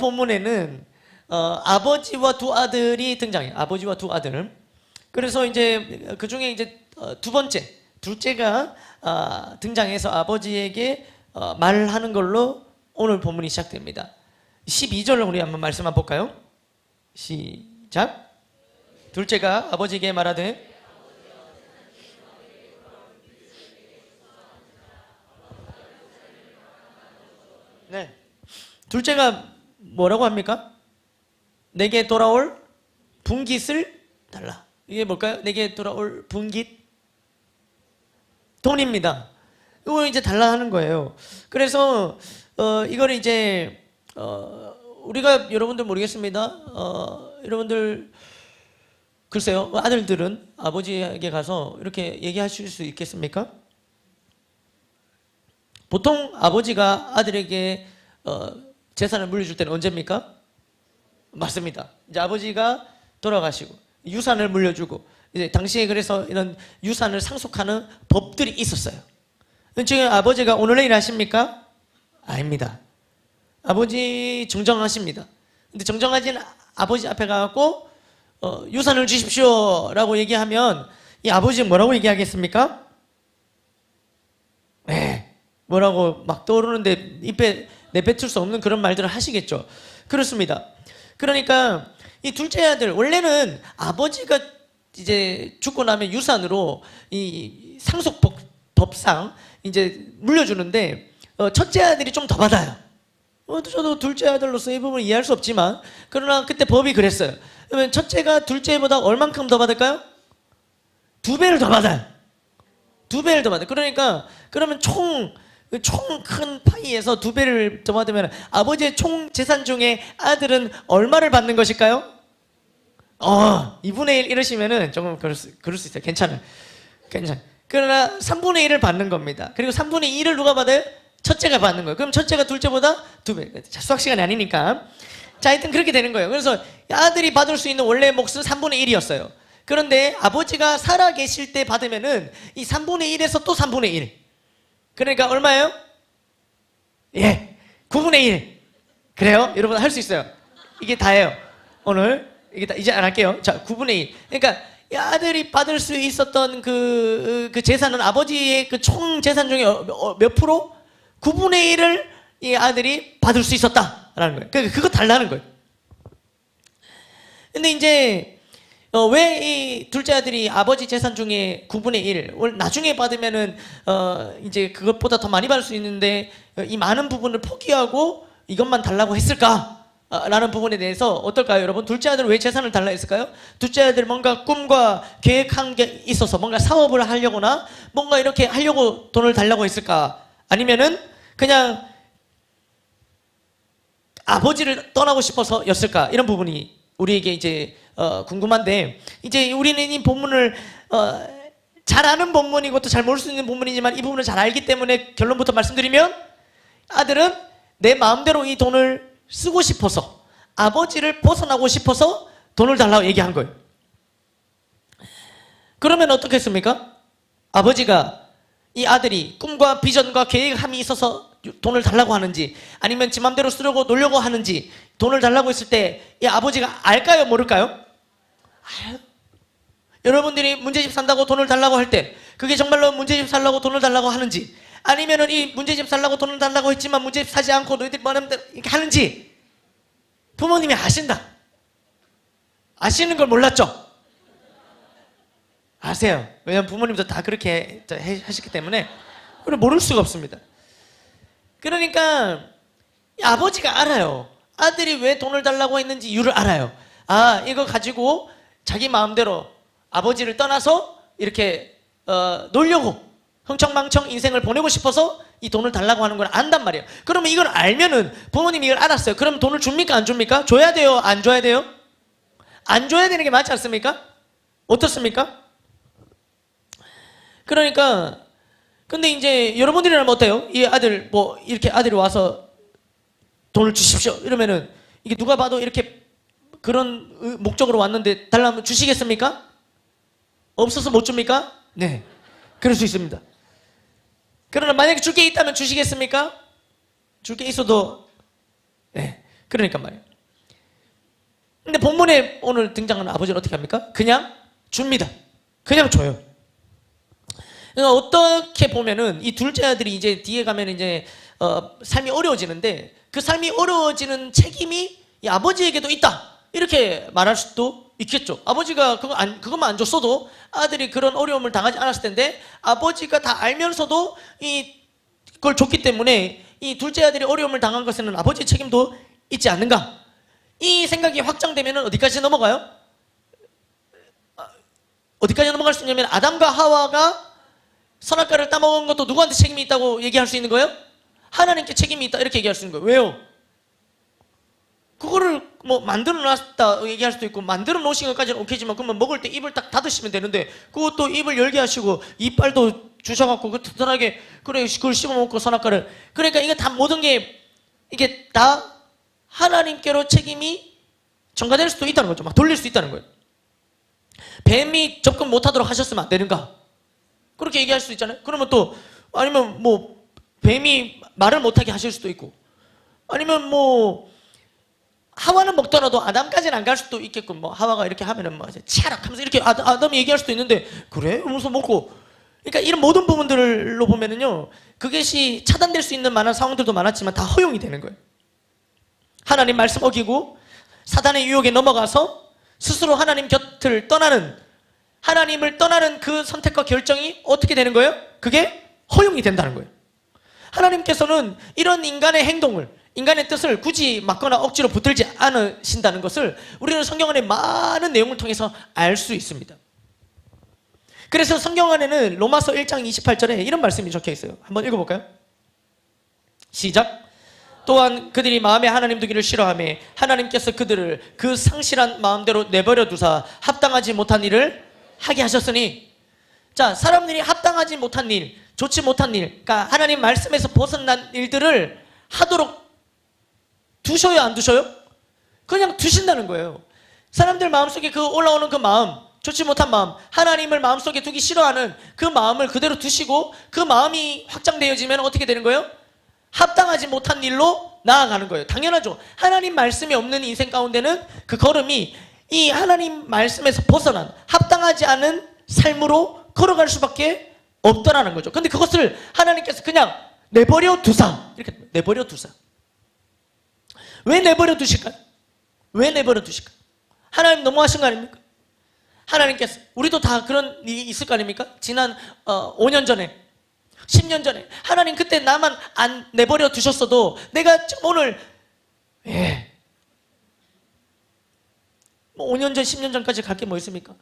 본문에는 아버지와 두 아들이 등장해요. 아버지와 두 아들. 그래서 이제 그 중에 이제 두 번째, 둘째가 등장해서 아버지에게 말하는 걸로 오늘 본문이 시작됩니다. 12절을 우리 한번 말씀 한번 볼까요? 시작. 둘째가 아버지에게 말하되 네. 둘째가 뭐라고 합니까? 내게 돌아올 분깃을 달라. 이게 뭘까요? 내게 돌아올 분깃? 돈입니다. 이거 이제 달라 하는 거예요. 그래서 이걸 이제 우리가 여러분들 모르겠습니다. 여러분들 글쎄요, 아들들은 아버지에게 가서 이렇게 얘기하실 수 있겠습니까? 보통 아버지가 아들에게 재산을 물려줄 때는 언제입니까? 맞습니다. 이제 아버지가 돌아가시고 유산을 물려주고 이제 당시에 그래서 이런 유산을 상속하는 법들이 있었어요. 지금 아버지가 오늘 내일 하십니까? 아닙니다. 아버지 정정하십니다. 근데 정정하진 아버지 앞에 가고 유산을 주십시오라고 얘기하면 이 아버지 뭐라고 얘기하겠습니까? 네. 뭐라고 막 떠오르는데 입에 내뱉을 수 없는 그런 말들을 하시겠죠. 그렇습니다. 그러니까 이 둘째 아들 원래는 아버지가 이제 죽고 나면 유산으로 이 상속법상 이제 물려주는데 첫째 아들이 좀 더 받아요. 저도 둘째 아들로서 이 부분을 이해할 수 없지만 그러나 그때 법이 그랬어요. 그러면 첫째가 둘째보다 얼만큼 더 받을까요? 2배를 더 받아요. 2배를 더 받아요. 그러니까 그러면 총 큰 파이에서 2배를 더 받으면 아버지의 총 재산 중에 아들은 얼마를 받는 것일까요? 2분의 1 이러시면은 조금 그럴 수 있어요. 괜찮아요. 그러나 3분의 1을 받는 겁니다. 그리고 3분의 2를 누가 받아요? 첫째가 받는 거예요. 그럼 첫째가 둘째보다 2배. 자, 수학 시간이 아니니까. 자, 하여튼 그렇게 되는 거예요. 그래서 아들이 받을 수 있는 원래 몫은 3분의 1이었어요. 그런데 아버지가 살아 계실 때 받으면은 이 3분의 1에서 또 3분의 1. 그러니까 얼마예요? 예, 9분의 1. 그래요? 여러분 할 수 있어요. 이게 다예요. 오늘 이게 다 이제 안 할게요. 자, 9분의 1. 그러니까 이 아들이 받을 수 있었던 그 재산은 아버지의 그 총 재산 중에 몇 프로? 9분의 1을 이 아들이 받을 수 있었다라는 거예요. 그러니까 그거 달라는 거예요. 근데 이제 왜 이 둘째 아들이 아버지 재산 중에 9분의 1, 나중에 받으면은 이제 그것보다 더 많이 받을 수 있는데 이 많은 부분을 포기하고 이것만 달라고 했을까? 라는 부분에 대해서 어떨까요, 여러분? 둘째 아들은 왜 재산을 달라 했을까요? 둘째 아들 뭔가 꿈과 계획한 게 있어서 뭔가 사업을 하려거나 뭔가 이렇게 하려고 돈을 달라고 했을까? 아니면은 그냥 아버지를 떠나고 싶어서였을까? 이런 부분이 우리에게 이제 궁금한데, 이제 우리는 이 본문을 잘 아는 본문이고 또 잘 모를 수 있는 본문이지만 이 부분을 잘 알기 때문에 결론부터 말씀드리면 아들은 내 마음대로 이 돈을 쓰고 싶어서 아버지를 벗어나고 싶어서 돈을 달라고 얘기한 거예요. 그러면 어떻겠습니까? 아버지가 이 아들이 꿈과 비전과 계획함이 있어서 돈을 달라고 하는지 아니면 지 맘대로 쓰려고 놀려고 하는지 돈을 달라고 했을 때 이 아버지가 알까요? 모를까요? 알아요. 여러분들이 문제집 산다고 돈을 달라고 할 때 그게 정말로 문제집 살라고 돈을 달라고 하는지 아니면은 이 문제집 살라고 돈을 달라고 했지만 문제집 사지 않고 너희들이 뭐하면 이렇게 하는지 부모님이 아신다. 아시는 걸 몰랐죠? 아세요. 왜냐면 부모님도 다 그렇게 하셨기 때문에 모를 수가 없습니다. 그러니까 아버지가 알아요. 아들이 왜 돈을 달라고 했는지 이유를 알아요. 이거 가지고 자기 마음대로 아버지를 떠나서 이렇게 놀려고 흥청망청 인생을 보내고 싶어서 이 돈을 달라고 하는 걸 안단 말이에요. 그러면 이걸 알면은 부모님이 이걸 알았어요. 그럼 돈을 줍니까? 안 줍니까? 줘야 돼요? 안 줘야 돼요? 안 줘야 되는 게 맞지 않습니까? 어떻습니까? 그러니까 근데 이제 여러분들이라면 어때요? 이 아들 뭐 이렇게 아들이 와서 돈을 주십시오 이러면은 이게 누가 봐도 이렇게 그런 목적으로 왔는데 달라면 주시겠습니까? 없어서 못 줍니까? 네, 그럴 수 있습니다. 그러나 만약에 줄 게 있다면 주시겠습니까? 줄 게 있어도 네. 그러니까 말이에요. 근데 본문에 오늘 등장하는 아버지는 어떻게 합니까? 그냥 줍니다. 그냥 줘요. 그러니까 어떻게 보면은 이 둘째 아들이 이제 뒤에 가면 이제 삶이 어려워지는데 그 삶이 어려워지는 책임이 이 아버지에게도 있다. 이렇게 말할 수도 있겠죠. 아버지가 그것만 안 줬어도 아들이 그런 어려움을 당하지 않았을 텐데 아버지가 다 알면서도 그걸 줬기 때문에 이 둘째 아들이 어려움을 당한 것에는 아버지의 책임도 있지 않는가? 이 생각이 확장되면 어디까지 넘어가요? 어디까지 넘어갈 수 있냐면 아담과 하와가 선악과를 따먹은 것도 누구한테 책임이 있다고 얘기할 수 있는 거예요? 하나님께 책임이 있다 이렇게 얘기할 수 있는 거예요. 왜요? 그거를 뭐 만들어 놨다 얘기할 수도 있고 만들어 놓으신 것까지는 오케이지만 그러면 먹을 때 입을 딱 닫으시면 되는데 그것도 입을 열게 하시고 이빨도 주셔갖고 그 튼튼하게 그래 그걸 씹어먹고 선악과를 그러니까 이게 다 모든 게 이게 다 하나님께로 책임이 전가될 수도 있다는 거죠. 막 돌릴 수 있다는 거예요. 뱀이 접근 못하도록 하셨으면 안 되는가? 그렇게 얘기할 수 있잖아요. 그러면 또 아니면 뭐 뱀이 말을 못하게 하실 수도 있고 아니면 뭐 하와는 먹더라도 아담까지는 안 갈 수도 있겠고 뭐 하와가 이렇게 하면은 뭐 치아락 하면서 이렇게 아담이 얘기할 수도 있는데 그래? 하면서 먹고 그러니까 이런 모든 부분들로 보면은요 그것이 차단될 수 있는 많은 상황들도 많았지만 다 허용이 되는 거예요. 하나님 말씀 어기고 사단의 유혹에 넘어가서 스스로 하나님 곁을 떠나는 하나님을 떠나는 그 선택과 결정이 어떻게 되는 거예요? 그게 허용이 된다는 거예요. 하나님께서는 이런 인간의 행동을 인간의 뜻을 굳이 막거나 억지로 붙들지 않으신다는 것을 우리는 성경 안에 많은 내용을 통해서 알 수 있습니다. 그래서 성경 안에는 로마서 1장 28절에 이런 말씀이 적혀 있어요. 한번 읽어볼까요? 시작. 또한 그들이 마음에 하나님 두기를 싫어하며 하나님께서 그들을 그 상실한 마음대로 내버려 두사 합당하지 못한 일을 하게 하셨으니 자 사람들이 합당하지 못한 일 좋지 못한 일 그러니까 하나님 말씀에서 벗어난 일들을 하도록 두셔요 안 두셔요? 그냥 두신다는 거예요. 사람들 마음속에 그 올라오는 그 마음 좋지 못한 마음 하나님을 마음속에 두기 싫어하는 그 마음을 그대로 두시고 그 마음이 확장되어지면 어떻게 되는 거예요? 합당하지 못한 일로 나아가는 거예요. 당연하죠. 하나님 말씀이 없는 인생 가운데는 그 걸음이 이 하나님 말씀에서 벗어난 합당하지 않은 삶으로 걸어갈 수밖에 없더라는 거죠. 근데 그것을 하나님께서 그냥 내버려 두사 이렇게 내버려 두사 왜 내버려 두실까요? 왜 내버려 두실까요? 하나님 너무하신 거 아닙니까? 하나님께서 우리도 다 그런 일이 있을 거 아닙니까? 지난 5년 전에 10년 전에 하나님 그때 나만 안 내버려 두셨어도 내가 오늘 뭐 5년 전 10년 전까지 갈 게 뭐 있습니까?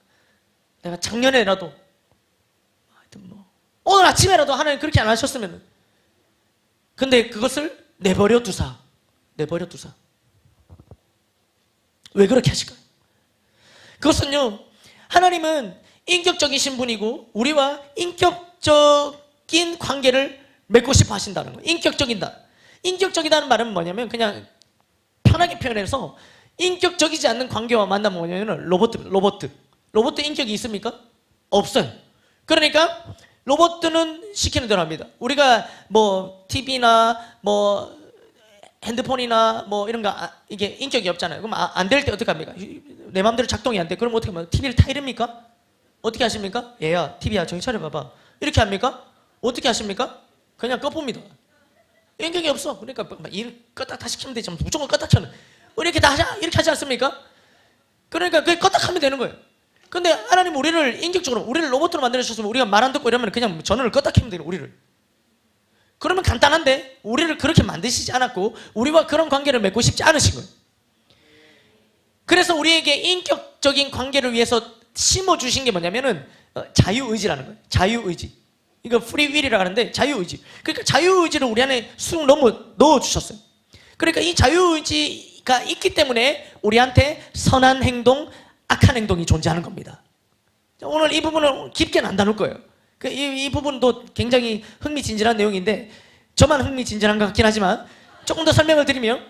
내가 작년에라도 하여튼 뭐 오늘 아침에라도 하나님 그렇게 안 하셨으면 근데 그것을 내버려 두사 왜 그렇게 하실까요? 그것은요 하나님은 인격적이신 분이고 우리와 인격적인 관계를 맺고 싶어 하신다는 거예요. 인격적이다는 말은 뭐냐면 그냥 편하게 표현해서 인격적이지 않는 관계와 만나면 뭐냐면 로봇 인격이 있습니까? 없어요. 그러니까 로봇들은 시키는 대로 합니다. 우리가 뭐 TV나 뭐 핸드폰이나 뭐 이런 거 이게 인격이 없잖아요. 그럼 안 될 때 어떻게 합니까? 내 마음대로 작동이 안 돼. 그럼 어떻게 합니까? TV를 타이릅니까? 어떻게 하십니까? 얘야 TV야 정신 차려봐봐. 이렇게 합니까? 어떻게 하십니까? 그냥 꺼봅니다. 인격이 없어. 그러니까 일 껐다 다 시키면 되지. 무조건 껐다 켜는. 이렇게 다 하자. 이렇게 하지 않습니까? 그러니까 그게 껐다 하면 되는 거예요. 근데 하나님 우리를 인격적으로 우리를 로봇으로 만들어주셨으면 우리가 말 안 듣고 이러면 그냥 전원을 껐다 켜면 돼요. 우리를. 그러면 간단한데 우리를 그렇게 만드시지 않았고 우리와 그런 관계를 맺고 싶지 않으신 거예요. 그래서 우리에게 인격적인 관계를 위해서 심어주신 게 뭐냐면은 자유의지라는 거예요. 자유의지. 이거 프리윌이라고 하는데 자유의지. 그러니까 자유의지를 우리 안에 쑥 넣어주셨어요. 그러니까 이 자유의지가 있기 때문에 우리한테 선한 행동, 악한 행동이 존재하는 겁니다. 오늘 이 부분을 깊게는 안 다룰 거예요. 이 부분도 굉장히 흥미진진한 내용인데 저만 흥미진진한 것 같긴 하지만 조금 더 설명을 드리면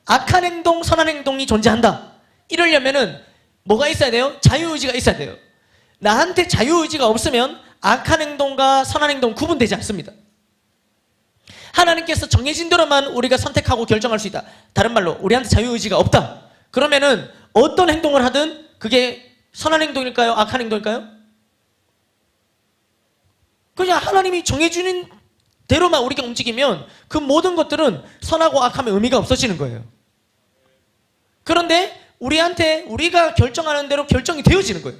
악한 행동, 선한 행동이 존재한다. 이러려면은 뭐가 있어야 돼요? 자유의지가 있어야 돼요. 나한테 자유의지가 없으면 악한 행동과 선한 행동 구분되지 않습니다. 하나님께서 정해진 대로만 우리가 선택하고 결정할 수 있다. 다른 말로 우리한테 자유의지가 없다. 그러면은 어떤 행동을 하든 그게 선한 행동일까요? 악한 행동일까요? 그냥 하나님이 정해주는 대로만 우리가 움직이면 그 모든 것들은 선하고 악함의 의미가 없어지는 거예요. 그런데 우리한테 우리가 결정하는 대로 결정이 되어지는 거예요.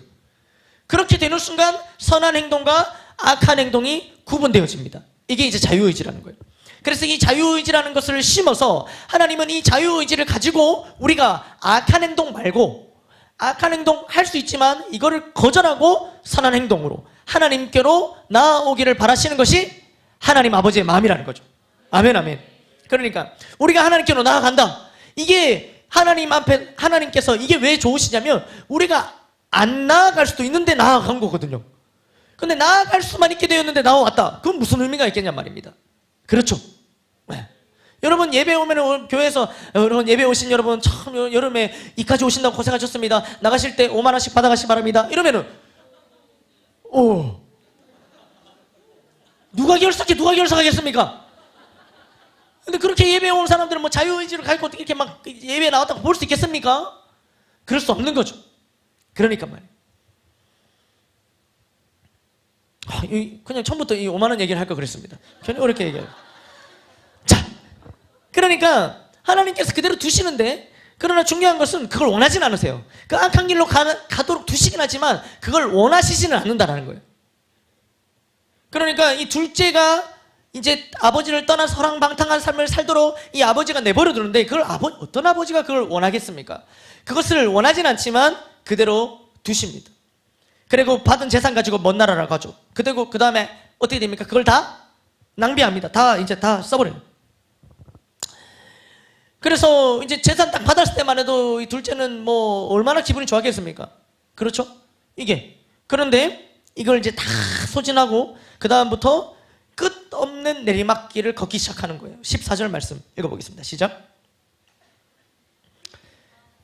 그렇게 되는 순간 선한 행동과 악한 행동이 구분되어집니다. 이게 이제 자유의지라는 거예요. 그래서 이 자유의지라는 것을 심어서 하나님은 이 자유의지를 가지고 우리가 악한 행동 말고 악한 행동 할 수 있지만 이거를 거절하고 선한 행동으로 하나님께로 나아오기를 바라시는 것이 하나님 아버지의 마음이라는 거죠. 아멘, 아멘. 그러니까 우리가 하나님께로 나아간다. 이게 하나님 앞에 하나님께서 이게 왜 좋으시냐면 우리가 안 나아갈 수도 있는데 나아간 거거든요. 근데 나아갈 수만 있게 되었는데 나와왔다. 그건 무슨 의미가 있겠냐 말입니다. 그렇죠. 네. 여러분 예배 오면 교회에서 여러분 예배 오신 여러분 참 여름에 이까지 오신다고 고생하셨습니다. 나가실 때 5만 원씩 받아가시 바랍니다. 이러면은 누가 결석하겠습니까? 근데 그렇게 예배 온 사람들은 뭐 자유의지를 가지고 어떻게 이렇게 막 예배에 나왔다고 볼 수 있겠습니까? 그럴 수 없는 거죠. 그러니까 말이에요. 그냥 처음부터 이 5만 원 얘기를 할 걸 그랬습니다. 괜히 어렵게 얘기해요. 자, 그러니까 하나님께서 그대로 두시는데 그러나 중요한 것은 그걸 원하진 않으세요. 그 악한 길로 가도록 두시긴 하지만 그걸 원하시지는 않는다는 거예요. 그러니까 이 둘째가 이제 아버지를 떠나 서랑방탕한 삶을 살도록 이 아버지가 내버려 두는데 그걸 어떤 아버지가 그걸 원하겠습니까? 그것을 원하진 않지만 그대로 두십니다. 그리고 받은 재산 가지고 먼 나라로 가죠. 그리고 그 다음에 어떻게 됩니까? 그걸 다 낭비합니다. 다 써버려요. 그래서 이제 재산 딱 받았을 때만 해도 이 둘째는 뭐 얼마나 기분이 좋았겠습니까? 그렇죠? 이게. 그런데 이걸 이제 다 소진하고 그 다음부터 끝없는 내리막길을 걷기 시작하는 거예요. 14절 말씀 읽어보겠습니다. 시작.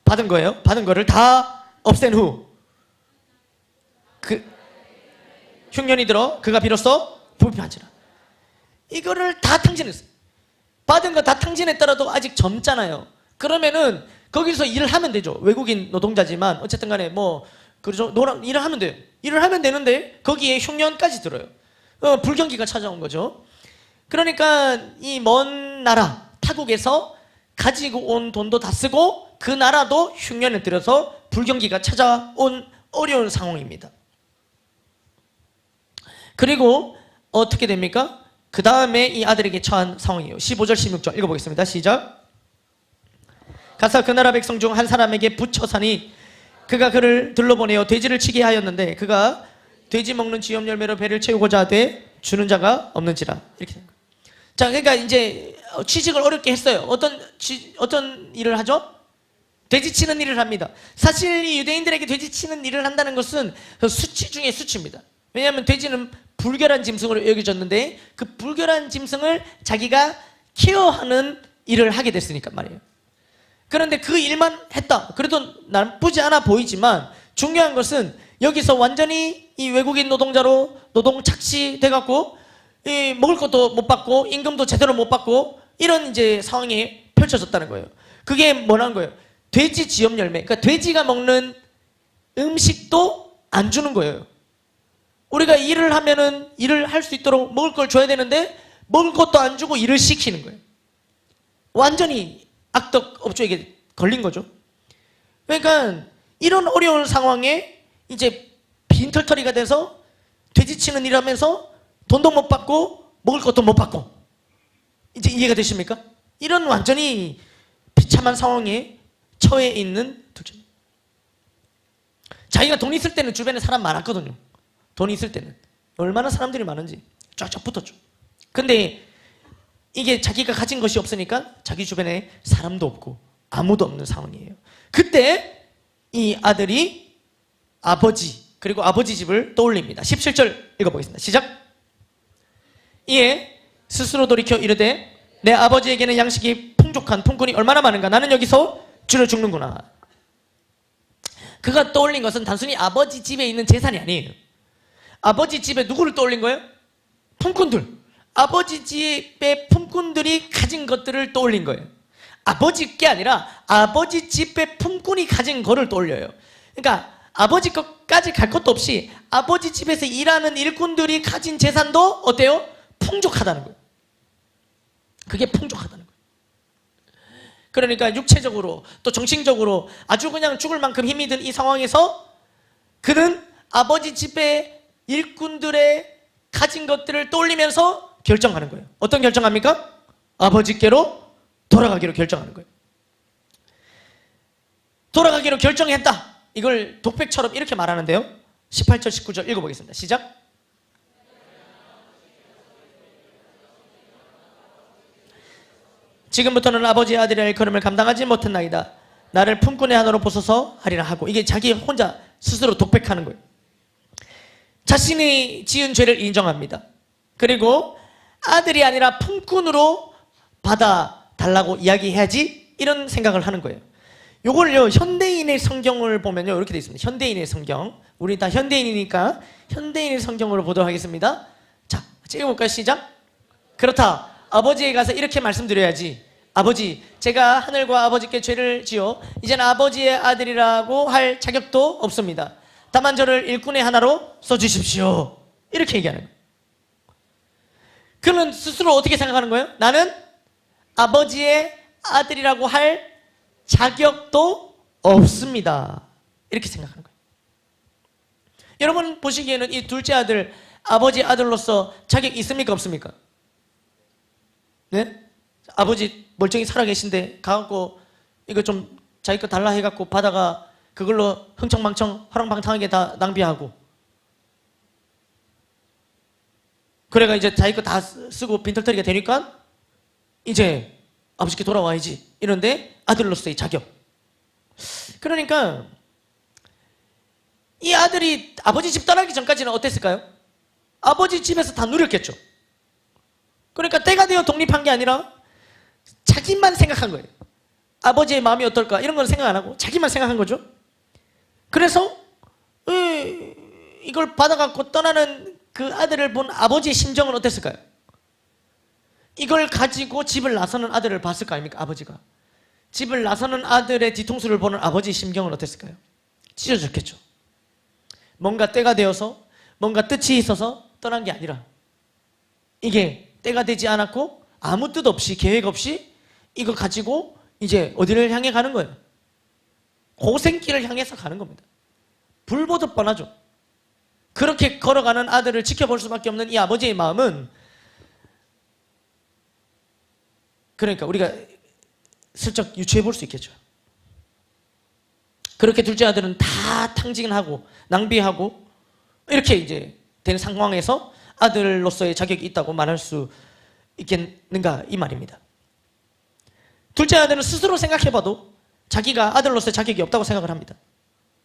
받은 거예요. 받은 거를 다 없앤 후 흉년이 들어 그가 비로소 부패한지라. 이거를 다 탕진했어요. 받은 거 다 탕진했더라도 아직 젊잖아요. 그러면은 거기서 일을 하면 되죠. 외국인 노동자지만 어쨌든 간에 뭐 그러죠. 일을 하면 돼요. 일을 하면 되는데 거기에 흉년까지 들어요. 불경기가 찾아온 거죠. 그러니까 이 먼 나라 타국에서 가지고 온 돈도 다 쓰고 그 나라도 흉년에 들어서 불경기가 찾아온 어려운 상황입니다. 그리고 어떻게 됩니까? 그 다음에 이 아들에게 처한 상황이에요. 15절 16절 읽어보겠습니다. 시작. 가서 그 나라 백성 중 한 사람에게 붙여사니 그가 그를 들러보내어 돼지를 치게 하였는데 그가 돼지 먹는 지염 열매로 배를 채우고자 하되 주는 자가 없는지라. 이렇게 된 거예요. 자, 그러니까 이제 취직을 어렵게 했어요. 어떤 일을 하죠? 돼지 치는 일을 합니다. 사실 이 유대인들에게 돼지 치는 일을 한다는 것은 수치 중에 수치입니다. 왜냐하면 돼지는 불결한 짐승으로 여겨졌는데 그 불결한 짐승을 자기가 케어하는 일을 하게 됐으니까 말이에요. 그런데 그 일만 했다. 그래도 나쁘지 않아 보이지만 중요한 것은 여기서 완전히 이 외국인 노동자로 노동 착취돼갖고 먹을 것도 못 받고 임금도 제대로 못 받고 이런 이제 상황이 펼쳐졌다는 거예요. 그게 뭐라는 거예요? 돼지 지염 열매. 그러니까 돼지가 먹는 음식도 안 주는 거예요. 우리가 일을 하면은 일을 할 수 있도록 먹을 걸 줘야 되는데 먹을 것도 안 주고 일을 시키는 거예요. 완전히 악덕 업주에게 걸린 거죠. 그러니까 이런 어려운 상황에 이제 빈털터리가 돼서 돼지 치는 일 하면서 돈도 못 받고 먹을 것도 못 받고 이제 이해가 되십니까? 이런 완전히 비참한 상황에 처해 있는 둘째. 자기가 돈 있을 때는 주변에 사람 많았거든요. 돈이 있을 때는 얼마나 사람들이 많은지 쫙쫙 붙었죠. 근데 이게 자기가 가진 것이 없으니까 자기 주변에 사람도 없고 아무도 없는 상황이에요. 그때 이 아들이 아버지 그리고 아버지 집을 떠올립니다. 17절 읽어보겠습니다. 시작. 이에 스스로 돌이켜 이르되 내 아버지에게는 양식이 풍족한 품꾼이 얼마나 많은가. 나는 여기서 줄여 죽는구나. 그가 떠올린 것은 단순히 아버지 집에 있는 재산이 아니에요. 아버지 집에 누구를 떠올린 거예요? 품꾼들. 아버지 집에 품꾼 품꾼들이 가진 것들을 떠올린 거예요. 아버지께 아니라 아버지 집의 품꾼이 가진 거를 떠올려요. 그러니까 아버지 것까지 갈 것도 없이 아버지 집에서 일하는 일꾼들이 가진 재산도 어때요? 풍족하다는 거예요. 그게 풍족하다는 거예요. 그러니까 육체적으로 또 정신적으로 아주 그냥 죽을 만큼 힘이 든 이 상황에서 그는 아버지 집의 일꾼들의 가진 것들을 떠올리면서 결정하는 거예요. 어떤 결정합니까? 아버지께로 돌아가기로 결정하는 거예요. 돌아가기로 결정했다. 이걸 독백처럼 이렇게 말하는데요. 18절 19절 읽어보겠습니다. 시작. 지금부터는 아버지의 아들의 일컬음을 감당하지 못했나이다. 나를 품꾼의 하나로 보소서 하리라 하고, 이게 자기 혼자 스스로 독백하는 거예요. 자신이 지은 죄를 인정합니다. 그리고 아들이 아니라 품꾼으로 받아달라고 이야기해야지, 이런 생각을 하는 거예요. 요걸요, 현대인의 성경을 보면요, 이렇게 되어 있습니다. 현대인의 성경. 우리 다 현대인이니까 현대인의 성경으로 보도록 하겠습니다. 자, 읽어볼까요? 시작. 그렇다. 아버지에 가서 이렇게 말씀드려야지. 아버지, 제가 하늘과 아버지께 죄를 지어 이제는 아버지의 아들이라고 할 자격도 없습니다. 다만 저를 일꾼의 하나로 써주십시오. 이렇게 얘기하는 거예요. 그는 스스로 어떻게 생각하는 거예요? 나는 아버지의 아들이라고 할 자격도 없습니다. 이렇게 생각하는 거예요. 여러분 보시기에는 이 둘째 아들, 아버지 아들로서 자격이 있습니까? 없습니까? 네? 아버지 멀쩡히 살아계신데 가갖고 이거 좀 자기 거 달라 해갖고 받아가 그걸로 흥청망청 허랑방탕하게 다 낭비하고, 그래가 이제 자기 거 다 쓰고 빈털터리가 되니까 이제 아버지께 돌아와야지, 이런데 아들로서의 자격. 그러니까 이 아들이 아버지 집 떠나기 전까지는 어땠을까요? 아버지 집에서 다 누렸겠죠. 그러니까 때가 되어 독립한 게 아니라 자기만 생각한 거예요. 아버지의 마음이 어떨까 이런 건 생각 안 하고 자기만 생각한 거죠. 그래서 이걸 받아갖고 떠나는 그 아들을 본 아버지의 심정은 어땠을까요? 이걸 가지고 집을 나서는 아들을 봤을 거 아닙니까? 아버지가 집을 나서는 아들의 뒤통수를 보는 아버지의 심경은 어땠을까요? 찢어졌겠죠. 뭔가 때가 되어서 뭔가 뜻이 있어서 떠난 게 아니라 이게 때가 되지 않았고 아무 뜻 없이 계획 없이 이거 가지고 이제 어디를 향해 가는 거예요? 고생길을 향해서 가는 겁니다. 불보듯 뻔하죠. 그렇게 걸어가는 아들을 지켜볼 수밖에 없는 이 아버지의 마음은, 그러니까 우리가 슬쩍 유추해 볼 수 있겠죠. 그렇게 둘째 아들은 다 탕진하고 낭비하고 이렇게 이제 된 상황에서 아들로서의 자격이 있다고 말할 수 있겠는가 이 말입니다. 둘째 아들은 스스로 생각해봐도 자기가 아들로서의 자격이 없다고 생각을 합니다.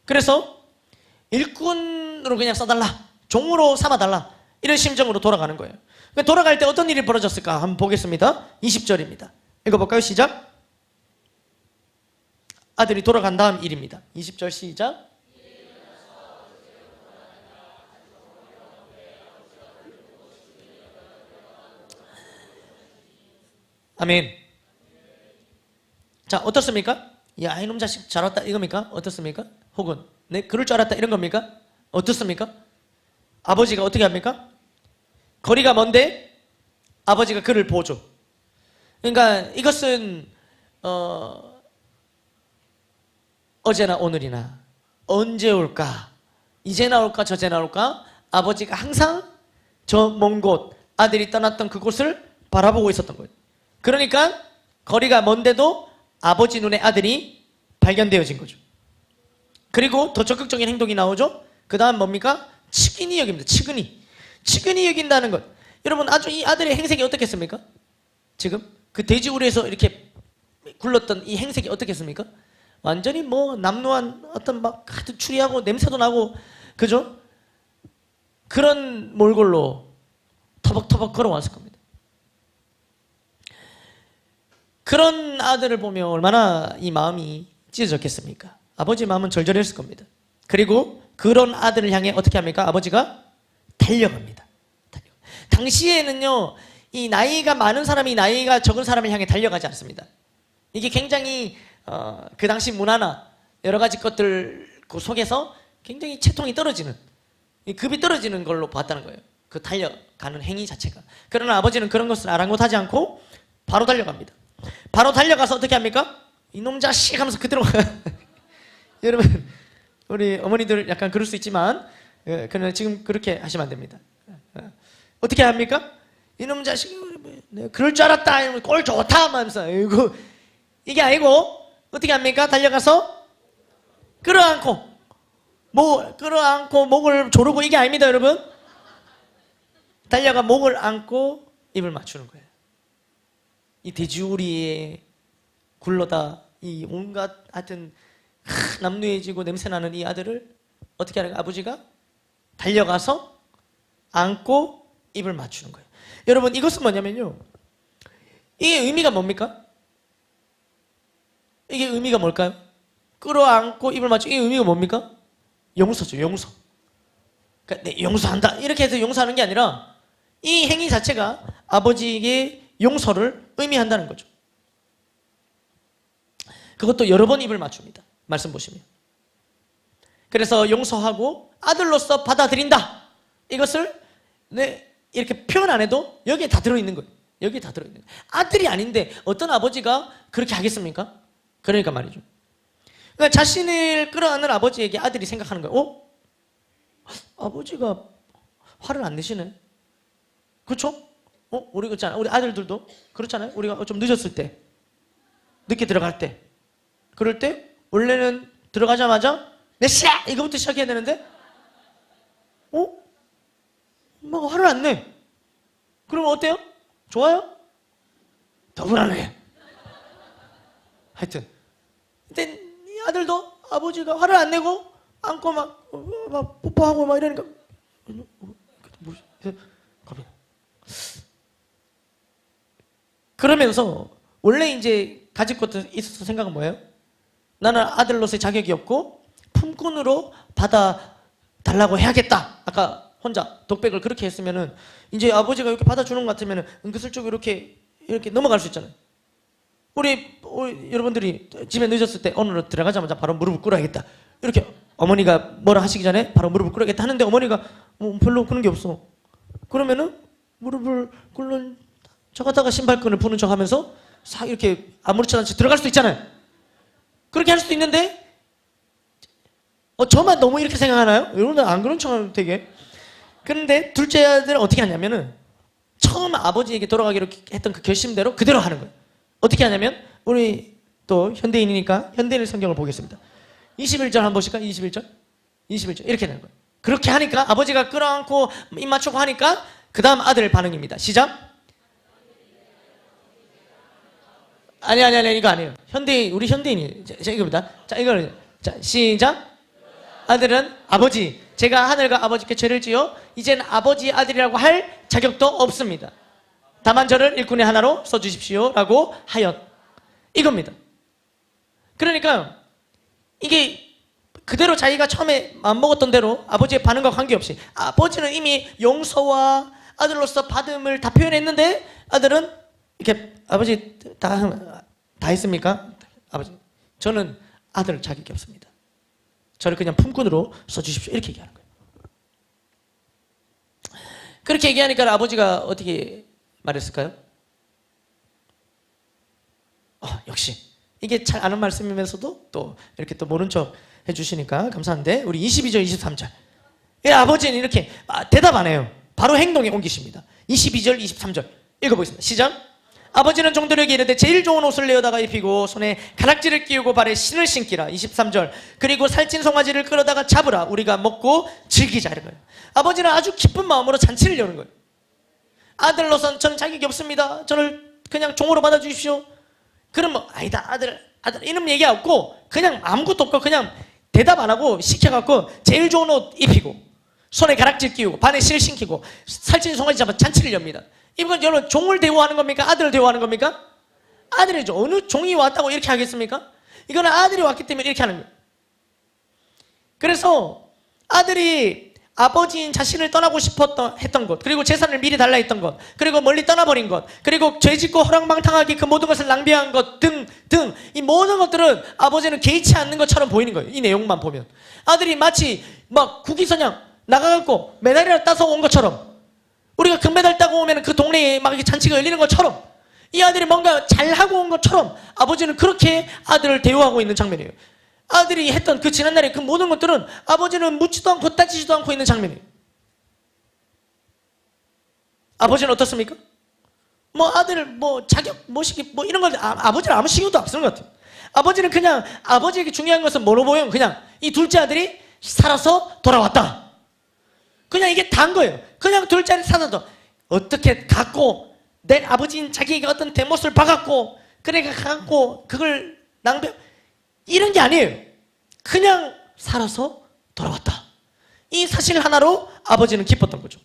그래서 일꾼으로 그냥 써달라, 종으로 삼아달라, 이런 심정으로 돌아가는 거예요. 돌아갈 때 어떤 일이 벌어졌을까 한번 보겠습니다. 20절입니다. 읽어볼까요? 시작. 아들이 돌아간 다음 일입니다. 20절 시작. 아멘. 자, 어떻습니까? 야, 이놈 자식 잘 왔다 이겁니까? 어떻습니까? 혹은 네, 그럴 줄 알았다 이런 겁니까? 어떻습니까? 아버지가 어떻게 합니까? 거리가 먼데 아버지가 그를 보죠. 그러니까 이것은 어제나 오늘이나 언제 올까, 이제나 올까 저제나 올까, 아버지가 항상 저 먼 곳, 아들이 떠났던 그곳을 바라보고 있었던 거예요. 그러니까 거리가 먼데도 아버지 눈에 아들이 발견되어진 거죠. 그리고 더 적극적인 행동이 나오죠. 그 다음 뭡니까? 측은히 여깁니다. 측은히 여긴다는 것. 여러분, 아주 이 아들의 행색이 어떻겠습니까? 지금 그 돼지우리에서 이렇게 굴렀던 이 행색이 어떻겠습니까? 완전히 뭐 남루한 어떤 막 하도 추리하고 냄새도 나고, 그죠? 그런 몰골로 터벅터벅 걸어왔을 겁니다. 그런 아들을 보면 얼마나 이 마음이 찢어졌겠습니까? 아버지 마음은 절절했을 겁니다. 그리고 그런 아들을 향해 어떻게 합니까? 아버지가 달려갑니다. 당시에는요, 이 나이가 많은 사람이 나이가 적은 사람을 향해 달려가지 않습니다. 이게 굉장히 그 당시 문화나 여러 가지 것들 그 속에서 굉장히 채통이 떨어지는, 이 급이 떨어지는 걸로 봤다는 거예요. 그 달려가는 행위 자체가. 그러나 아버지는 그런 것을 아랑곳하지 않고 바로 달려갑니다. 바로 달려가서 어떻게 합니까? 이놈 자식 하면서 그대로 여러분, 우리 어머니들 약간 그럴 수 있지만 그러나 지금 그렇게 하시면 안 됩니다. 어떻게 합니까? 이놈 자식, 그럴 줄 알았다 이러면 꼴 좋다 하면서 이게 아니고 어떻게 합니까? 달려가서 끌어안고 목을 조르고, 이게 아닙니다, 여러분. 달려가 목을 안고 입을 맞추는 거예요. 이 돼지우리에 굴러다 이 온갖 하여튼 남루해지고 냄새나는 이 아들을 어떻게 하는 거예요? 아버지가 달려가서 안고 입을 맞추는 거예요. 여러분, 이것은 뭐냐면요, 이게 의미가 뭡니까? 이게 의미가 뭘까요? 끌어안고 입을 맞추고, 이게 의미가 뭡니까? 용서죠, 용서. 그러니까 네, 용서한다 이렇게 해서 용서하는 게 아니라 이 행위 자체가 아버지에게 용서를 의미한다는 거죠. 그것도 여러 번 입을 맞춥니다. 말씀 보시면. 그래서 용서하고 아들로서 받아들인다, 이것을 이렇게 표현 안 해도 여기에 다 들어있는 거예요. 여기에 다 들어있는 거예요. 아들이 아닌데 어떤 아버지가 그렇게 하겠습니까? 그러니까 말이죠. 그러니까 자신을 끌어안는 아버지에게 아들이 생각하는 거예요. 아버지가 화를 안 내시네. 그렇죠? 우리 그렇잖아요. 우리 아들들도 그렇잖아요. 우리가 좀 늦었을 때, 늦게 들어갈 때, 그럴 때 원래는 들어가자마자 몇 시야? 이거부터 시작해야 되는데 엄마가 화를 안 내. 그러면 어때요? 좋아요? 더 불안해. 하여튼 근데 이 아들도 아버지가 화를 안 내고 안고 막 뽀뽀하고 막 이러니까 그러면서 원래 이제 가질 것도 있어서 생각은 뭐예요? 나는 아들로서의 자격이 없고 품꾼으로 받아달라고 해야겠다. 아까 혼자 독백을 그렇게 했으면은 이제 아버지가 이렇게 받아주는 것 같으면은 은근슬쩍 이렇게 넘어갈 수 있잖아요. 우리 여러분들이 집에 늦었을 때 오늘 들어가자마자 바로 무릎을 꿇어야겠다, 이렇게 어머니가 뭐라 하시기 전에 바로 무릎을 꿇어야겠다 하는데 어머니가 별로 그런 게 없어. 그러면은 무릎을 꿇는 척하다가 신발끈을 푸는 척하면서 싹 이렇게 아무렇지 않게 들어갈 수도 있잖아요. 그렇게 할 수도 있는데 저만 너무 이렇게 생각하나요? 여러분들 안 그런 척하면 되게. 그런데 둘째 아들은 어떻게 하냐면은 처음 아버지에게 돌아가기로 했던 그 결심대로 그대로 하는 거예요. 어떻게 하냐면 우리 또 현대인이니까 현대인 성경을 보겠습니다. 21절 한번 보실까요? 21절 이렇게 되는 거예요. 그렇게 하니까 아버지가 끌어안고 입 맞추고 하니까 그 다음 아들 반응입니다. 시작. 아니 이거 아니에요. 우리 현대인이. 자, 이겁니다. 자, 이거는. 자, 시작. 아들은 아버지, 제가 하늘과 아버지께 죄를 지어 이제는 아버지의 아들이라고 할 자격도 없습니다. 다만 저를 일꾼의 하나로 써주십시오 라고 하였. 이겁니다. 그러니까 이게 그대로 자기가 처음에 마음먹었던 대로 아버지의 반응과 관계없이 아버지는 이미 용서와 아들로서 받음을 다 표현했는데 아들은 이렇게 아버지 다 했습니까? 아버지, 저는 아들 자격이 없습니다. 저를 그냥 품꾼으로 써주십시오. 이렇게 얘기하는 거예요. 그렇게 얘기하니까 아버지가 어떻게 말했을까요? 역시 이게 잘 아는 말씀이면서도 또 이렇게 또 모른 척 해주시니까 감사한데 우리 22절 23절 아버지는 이렇게 대답 안 해요. 바로 행동에 옮기십니다. 22절 23절 읽어보겠습니다. 시작. 아버지는 종들에게 이르되 제일 좋은 옷을 내어다가 입히고 손에 가락지를 끼우고 발에 신을 신기라. 23절 그리고 살찐 송아지를 끌어다가 잡으라. 우리가 먹고 즐기자. 이런 거예요. 아버지는 아주 기쁜 마음으로 잔치를 여는 거예요. 아들로선 저는 자격이 없습니다. 저를 그냥 종으로 받아주십시오. 그러면 아니다 아들 이런 얘기 없고 그냥 아무것도 없고 그냥 대답 안 하고 시켜갖고 제일 좋은 옷 입히고 손에 가락지 끼우고 발에 실 신기고 살찐 송아지 잡아 잔치를 엽니다. 이건 여러분 종을 대우하는 겁니까? 아들을 대우하는 겁니까? 아들이죠. 어느 종이 왔다고 이렇게 하겠습니까? 이거는 아들이 왔기 때문에 이렇게 하는 거예요. 그래서 아들이 아버지인 자신을 떠나고 했던 것, 그리고 재산을 미리 달라 했던 것, 그리고 멀리 떠나버린 것, 그리고 죄짓고 허랑방탕하게 그 모든 것을 낭비한 것 등등, 이 모든 것들은 아버지는 개의치 않는 것처럼 보이는 거예요. 이 내용만 보면 아들이 마치 막 국위선양 나가갖고 메달이라도 따서 온 것처럼, 우리가 금메달 따고 오면 그 동네에 막 이렇게 잔치가 열리는 것처럼, 이 아들이 뭔가 잘하고 온 것처럼 아버지는 그렇게 아들을 대우하고 있는 장면이에요. 아들이 했던 그 지난날의 그 모든 것들은 아버지는 묻지도 않고 따지지도 않고 있는 장면이에요. 아버지는 어떻습니까? 뭐 아들 뭐 자격 모시기 뭐 이런 걸 아버지는 아무 신경도 안 쓰는 것 같아요. 아버지는 그냥, 아버지에게 중요한 것은 뭐로 보여요? 그냥 이 둘째 아들이 살아서 돌아왔다. 그냥 이게 다인 거예요. 그냥 둘째 아들이 살아서 어떻게 갖고 내 아버지인 자기에게 어떤 대못을 박았고 그래가 갖고 그걸 낭비, 이런 게 아니에요. 그냥 살아서 돌아왔다. 이 사실 하나로 아버지는 기뻤던 거죠.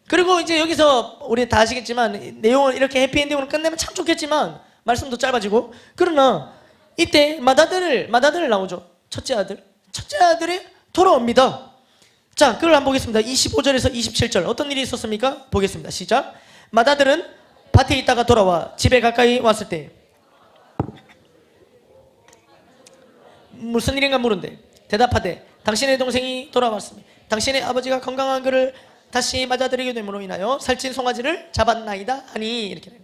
그리고 이제 여기서 우리 다 아시겠지만 내용을 이렇게 해피엔딩으로 끝내면 참 좋겠지만 말씀도 짧아지고, 그러나 이때 맏아들 나오죠. 첫째 아들이 돌아옵니다. 자, 그걸 한번 보겠습니다. 25절에서 27절 어떤 일이 있었습니까? 보겠습니다. 시작. 맏아들은 밭에 있다가 돌아와 집에 가까이 왔을 때 무슨 일인가 물은데 대답하되 당신의 동생이 돌아왔습니다. 당신의 아버지가 건강한 그를 다시 맞아들이게 됨으로 인하여 살찐 송아지를 잡았나이다 하니, 이렇게 돼요.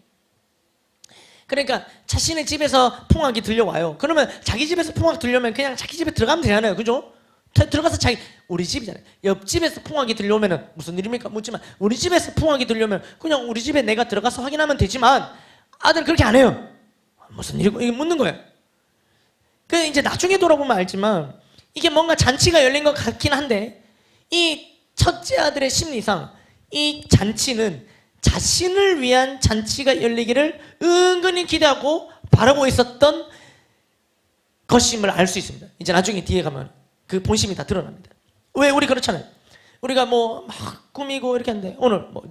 그러니까 자신의 집에서 풍악이 들려와요. 그러면 자기 집에서 풍악 들려면 그냥 자기 집에 들어가면 되잖아요. 그죠? 들어가서 우리 집이잖아요. 옆집에서 풍악이 들려오면 무슨 일입니까? 묻지만 우리 집에서 풍악이 들려오면 그냥 우리 집에 내가 들어가서 확인하면 되지만 아들은 그렇게 안 해요. 무슨 일이고? 이게 묻는 거예요. 그 이제 나중에 돌아보면 알지만 이게 뭔가 잔치가 열린 것 같긴 한데, 이 첫째 아들의 심리상 이 잔치는 자신을 위한 잔치가 열리기를 은근히 기대하고 바라고 있었던 것임을 알 수 있습니다. 이제 나중에 뒤에 가면 그 본심이 다 드러납니다. 왜 우리 그렇잖아요. 우리가 뭐 막 꾸미고 이렇게 하는데 오늘 뭐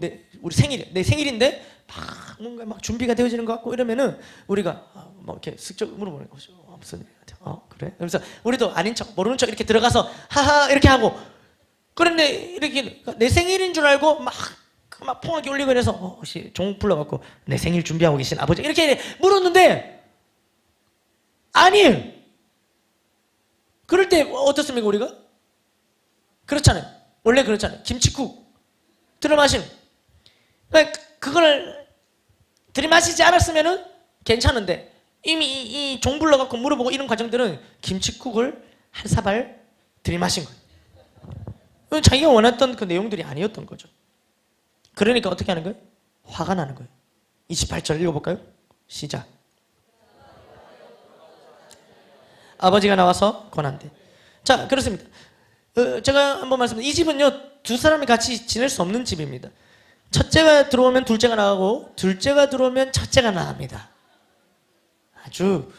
우리 내 생일인데 막 뭔가 막 준비가 되어지는 것 같고 이러면은 우리가 뭐 이렇게 슬쩍 물어보는 거죠. 무슨 일이야? 그래? 그래서 우리도 아닌 척 모르는 척 이렇게 들어가서 하하 이렇게 하고, 그런데 이렇게 내 생일인 줄 알고 막 풍악이 울리고 이래서 혹시 종 불러갖고 내 생일 준비하고 계신 아버지 이렇게 물었는데 아니에요. 그럴 때 어떻습니까? 우리가 그렇잖아요. 원래 그렇잖아요. 김치국 들어마시는, 그러니까 그걸 들이마시지 않았으면은 괜찮은데 이미 이 종 불러갖고 물어보고 이런 과정들은 김치국을 한 사발 들이마신 거예요. 자기가 원했던 그 내용들이 아니었던 거죠. 그러니까 어떻게 하는 거예요? 화가 나는 거예요. 28절 읽어볼까요? 시작. 아버지가 나와서 권한대. 자, 그렇습니다. 제가 한번 말씀드릴게요. 이 집은요, 두 사람이 같이 지낼 수 없는 집입니다. 첫째가 들어오면 둘째가 나가고 둘째가 들어오면 첫째가 나갑니다. 아주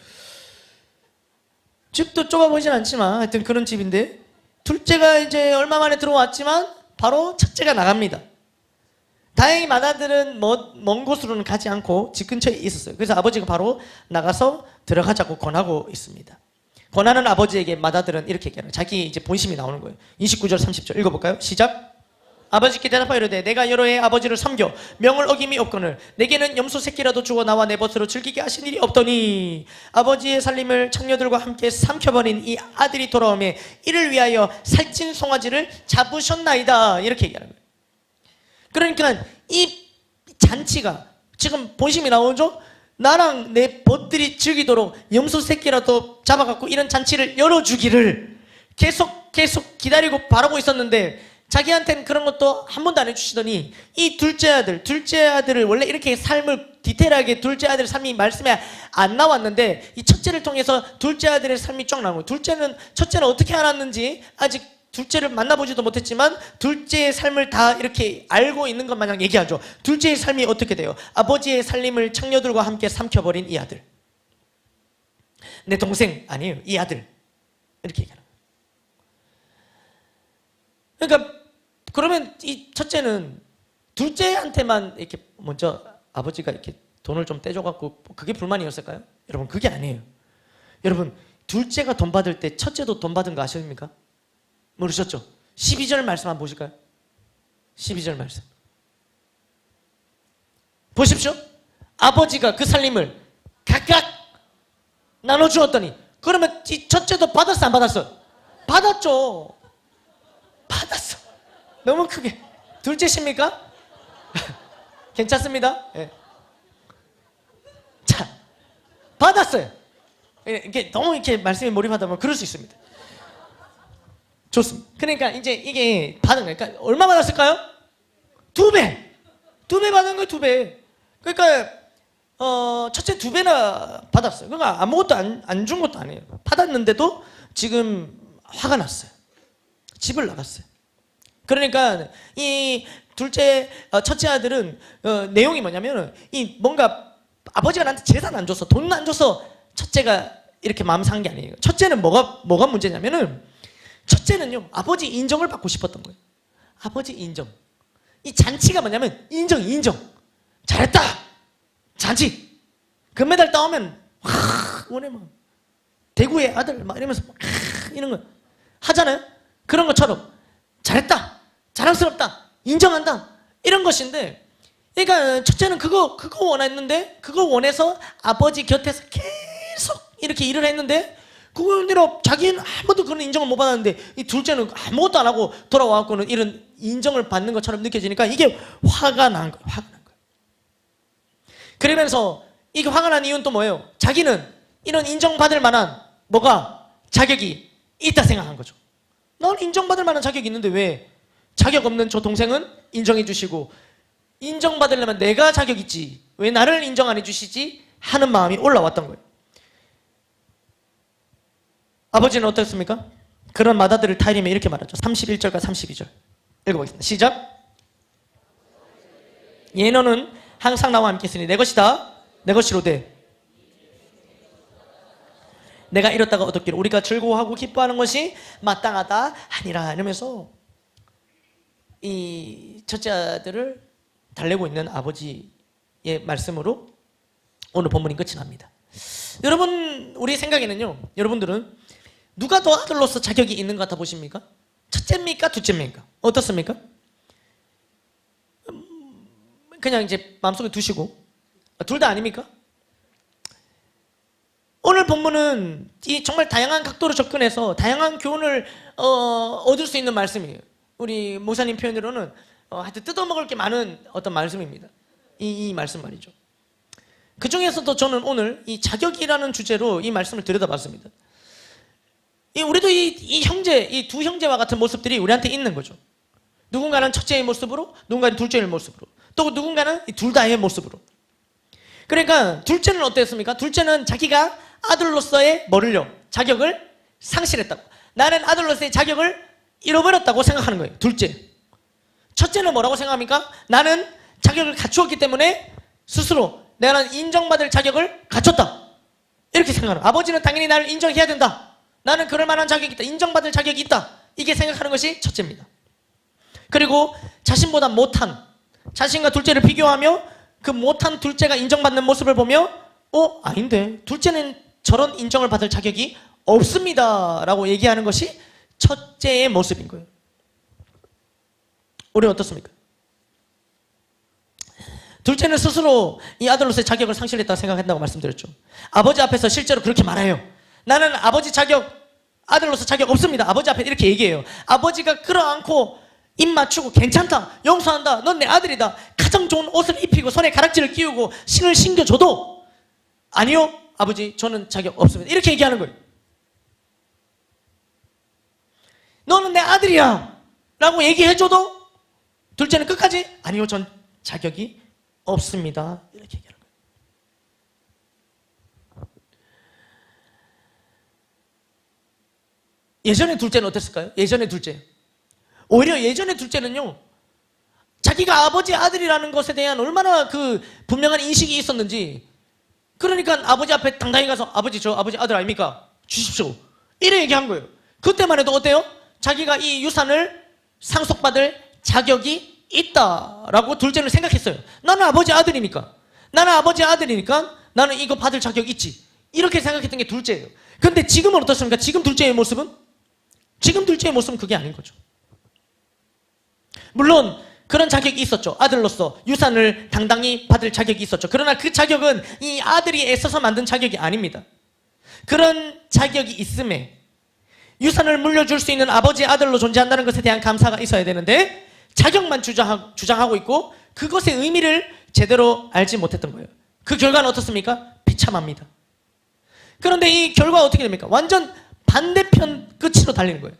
집도 좁아 보이진 않지만 하여튼 그런 집인데, 둘째가 이제 얼마 만에 들어왔지만 바로 첫째가 나갑니다. 다행히 맏아들은 먼 곳으로는 가지 않고 집 근처에 있었어요. 그래서 아버지가 바로 나가서 들어가자고 권하고 있습니다. 권하는 아버지에게 맏아들은 이렇게 얘기하는, 자기 이제 본심이 나오는 거예요. 29절 30절 읽어볼까요? 시작. 아버지께 대답하여 이르되 내가 여러 해 아버지를 섬겨 명을 어김이 없거늘 내게는 염소 새끼라도 주고 나와 내 벗으로 즐기게 하신 일이 없더니 아버지의 살림을 창녀들과 함께 삼켜버린 이 아들이 돌아오매 이를 위하여 살찐 송아지를 잡으셨나이다, 이렇게 얘기하는 거예요. 그러니까 이 잔치가 지금 본심이 나오죠? 나랑 내 벗들이 즐기도록 염소 새끼라도 잡아갖고 이런 잔치를 열어주기를 계속 기다리고 바라고 있었는데 자기한테는 그런 것도 한 번도 안 해주시더니 이 둘째 아들을 원래 이렇게 삶을 디테일하게 둘째 아들의 삶이 말씀에 안 나왔는데 이 첫째를 통해서 둘째 아들의 삶이 쫙 나오고, 첫째는 어떻게 알았는지 아직 둘째를 만나보지도 못했지만 둘째의 삶을 다 이렇게 알고 있는 것 마냥 얘기하죠. 둘째의 삶이 어떻게 돼요? 아버지의 살림을 창녀들과 함께 삼켜버린 이 아들, 내 동생 아니에요, 이 아들, 이렇게 얘기하는 거예요. 그러니까 그러면 이 첫째는 둘째한테만 이렇게 먼저 아버지가 이렇게 돈을 좀 떼줘갖고 그게 불만이었을까요? 여러분, 그게 아니에요. 여러분, 둘째가 돈 받을 때 첫째도 돈 받은 거 아십니까? 모르셨죠? 12절 말씀 한번 보실까요? 12절 말씀 보십시오. 아버지가 그 살림을 각각 나눠주었더니, 그러면 이 첫째도 받았어 안 받았어? 받았죠. 받았어. 너무 크게. 둘째십니까? 괜찮습니다. 예. 자, 받았어요. 이렇게 너무 이렇게 말씀에 몰입하다 보면 그럴 수 있습니다. 좋습니다. 그러니까 이제 이게 받은 거예요. 그러니까 얼마 받았을까요? 2배. 2배 받은 거예요. 2배. 그러니까 첫째 2배나 받았어요. 그러니까 아무것도 안 준 것도 아니에요. 받았는데도 지금 화가 났어요. 집을 나갔어요. 그러니까 이 둘째, 첫째 아들은 내용이 뭐냐면, 이 뭔가 아버지가 나한테 재산 안 줘서, 돈 안 줘서 첫째가 이렇게 마음 상한 게 아니에요. 첫째는 뭐가 문제냐면은, 첫째는요, 아버지 인정을 받고 싶었던 거예요. 아버지 인정. 이 잔치가 뭐냐면 인정. 잘했다. 잔치. 금메달 따오면 원해 막 대구의 아들 막 이러면서 막 이런 거 하잖아요. 그런 것처럼 잘했다. 자랑스럽다. 인정한다. 이런 것인데, 그러니까 첫째는 그거 원했는데, 그거 원해서 아버지 곁에서 계속 이렇게 일을 했는데, 그거대로 자기는 아무도 그런 인정을 못 받았는데, 이 둘째는 아무것도 안 하고 돌아와갖고는 이런 인정을 받는 것처럼 느껴지니까 이게 화가 난 거예요. 그러면서 이게 화가 난 이유는 또 뭐예요? 자기는 이런 인정받을 만한 자격이 있다 생각한 거죠. 난 인정받을 만한 자격이 있는데 왜 자격 없는 저 동생은 인정해 주시고, 인정받으려면 내가 자격 있지, 왜 나를 인정 안 해주시지 하는 마음이 올라왔던 거예요. 아버지는 어떻습니까? 그런 맏아들을 타이르며 이렇게 말하죠. 31절과 32절 읽어보겠습니다. 시작. 예, 너는 항상 나와 함께 있으니 내 것이다. 내 것이로되 내가 이뤘다가 얻었기를 우리가 즐거워하고 기뻐하는 것이 마땅하다 하니라. 이러면서 이 첫째 아들을 달래고 있는 아버지의 말씀으로 오늘 본문이 끝이 납니다. 여러분, 우리 생각에는요, 여러분들은 누가 더 아들로서 자격이 있는 것 같아 보십니까? 첫째입니까? 둘째입니까? 어떻습니까? 그냥 이제 마음속에 두시고, 둘 다 아닙니까? 오늘 본문은 이 정말 다양한 각도로 접근해서 다양한 교훈을 얻을 수 있는 말씀이에요. 우리 목사님 표현으로는 하여튼 뜯어먹을 게 많은 어떤 말씀입니다. 이 말씀 말이죠. 그 중에서도 저는 오늘 이 자격이라는 주제로 이 말씀을 들여다봤습니다. 우리도 이 형제, 이 두 형제와 같은 모습들이 우리한테 있는 거죠. 누군가는 첫째의 모습으로, 누군가는 둘째의 모습으로, 또 누군가는 둘 다의 모습으로. 그러니까 둘째는 어땠습니까? 둘째는 자기가 아들로서의 자격을 상실했다고, 나는 아들로서의 자격을 잃어버렸다고 생각하는 거예요. 둘째. 첫째는 뭐라고 생각합니까? 나는 자격을 갖추었기 때문에 스스로 나는 인정받을 자격을 갖췄다, 이렇게 생각하는. 아버지는 당연히 나를 인정해야 된다, 나는 그럴 만한 자격이 있다, 인정받을 자격이 있다, 이게 생각하는 것이 첫째입니다. 그리고 자신보다 못한, 자신과 둘째를 비교하며 그 못한 둘째가 인정받는 모습을 보며 아닌데 둘째는 저런 인정을 받을 자격이 없습니다 라고 얘기하는 것이 첫째의 모습인 거예요. 우리는 어떻습니까? 둘째는 스스로 이 아들로서의 자격을 상실했다고 생각한다고 말씀드렸죠. 아버지 앞에서 실제로 그렇게 말해요. 나는 아버지 아들로서 자격 없습니다. 아버지 앞에 이렇게 얘기해요. 아버지가 끌어안고 입 맞추고 괜찮다, 용서한다, 넌 내 아들이다, 가장 좋은 옷을 입히고 손에 가락지를 끼우고 신을 신겨줘도 아니요 아버지 저는 자격 없습니다, 이렇게 얘기하는 거예요. 너는 내 아들이야 라고 얘기해줘도 둘째는 끝까지 아니요 전 자격이 없습니다, 이렇게 얘기하는 거예요. 예전에 둘째는 어땠을까요? 예전에 둘째, 오히려 예전의 둘째는요, 자기가 아버지 아들이라는 것에 대한 얼마나 그 분명한 인식이 있었는지, 그러니까 아버지 앞에 당당히 가서 아버지 저 아버지 아들 아닙니까? 주십시오, 이래 얘기한 거예요. 그때만 해도 어때요? 자기가 이 유산을 상속받을 자격이 있다라고 둘째는 생각했어요. 나는 아버지 아들이니까 나는 이거 받을 자격 있지, 이렇게 생각했던 게 둘째예요. 근데 지금은 어떻습니까? 지금 둘째의 모습은 그게 아닌 거죠. 물론 그런 자격이 있었죠. 아들로서 유산을 당당히 받을 자격이 있었죠. 그러나 그 자격은 이 아들이 애써서 만든 자격이 아닙니다. 그런 자격이 있음에 유산을 물려줄 수 있는 아버지의 아들로 존재한다는 것에 대한 감사가 있어야 되는데 자격만 주장하고 있고 그것의 의미를 제대로 알지 못했던 거예요. 그 결과는 어떻습니까? 비참합니다. 그런데 이 결과가 어떻게 됩니까? 완전 반대편 끝으로 달리는 거예요.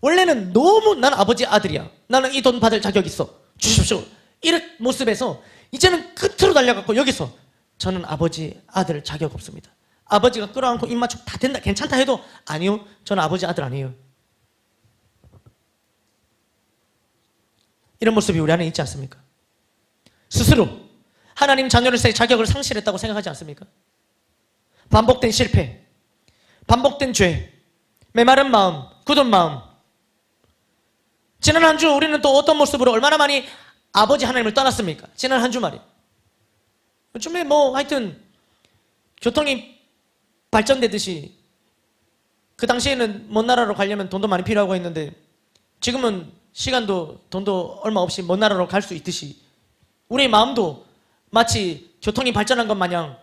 원래는 너무 난 아버지 아들이야. 나는 이 돈 받을 자격 있어. 주십시오. 이런 모습에서 이제는 끝으로 달려갖고 여기서 저는 아버지 아들 자격 없습니다. 아버지가 끌어안고 입 맞추고 다 된다 괜찮다 해도 아니요. 저는 아버지 아들 아니에요. 이런 모습이 우리 안에 있지 않습니까? 스스로 하나님 자녀로서의 자격을 상실했다고 생각하지 않습니까? 반복된 실패, 반복된 죄, 메마른 마음, 굳은 마음. 지난 한 주 우리는 또 어떤 모습으로 얼마나 많이 아버지 하나님을 떠났습니까? 지난 한 주 말이에요. 요즘에 하여튼 교통이 발전되듯이 그 당시에는 먼 나라로 가려면 돈도 많이 필요하고 했는데 지금은 시간도 돈도 얼마 없이 먼 나라로 갈 수 있듯이 우리의 마음도 마치 교통이 발전한 것 마냥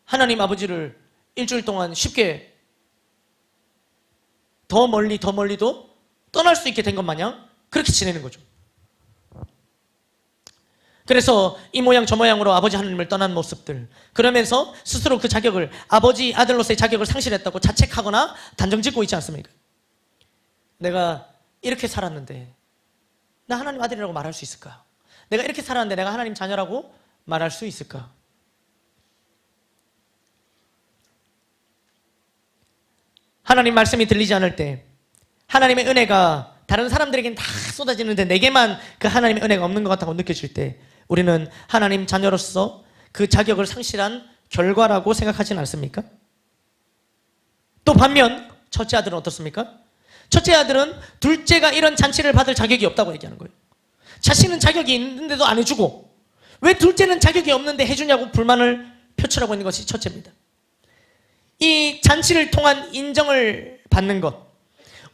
하나님 아버지를 일주일 동안 쉽게 더 멀리도 떠날 수 있게 된 것 마냥 그렇게 지내는 거죠. 그래서 이 모양 저 모양으로 아버지 하나님을 떠난 모습들, 그러면서 스스로 그 자격을 아버지 아들로서의 자격을 상실했다고 자책하거나 단정짓고 있지 않습니까? 내가 이렇게 살았는데 나 하나님 아들이라고 말할 수 있을까? 내가 이렇게 살았는데 내가 하나님 자녀라고 말할 수 있을까? 하나님 말씀이 들리지 않을 때 하나님의 은혜가 다른 사람들에게는 다 쏟아지는데 내게만 그 하나님의 은혜가 없는 것 같다고 느껴질 때 우리는 하나님 자녀로서 그 자격을 상실한 결과라고 생각하지는 않습니까? 또 반면 첫째 아들은 어떻습니까? 첫째 아들은 둘째가 이런 잔치를 받을 자격이 없다고 얘기하는 거예요. 자신은 자격이 있는데도 안 해주고 왜 둘째는 자격이 없는데 해주냐고 불만을 표출하고 있는 것이 첫째입니다. 이 잔치를 통한 인정을 받는 것,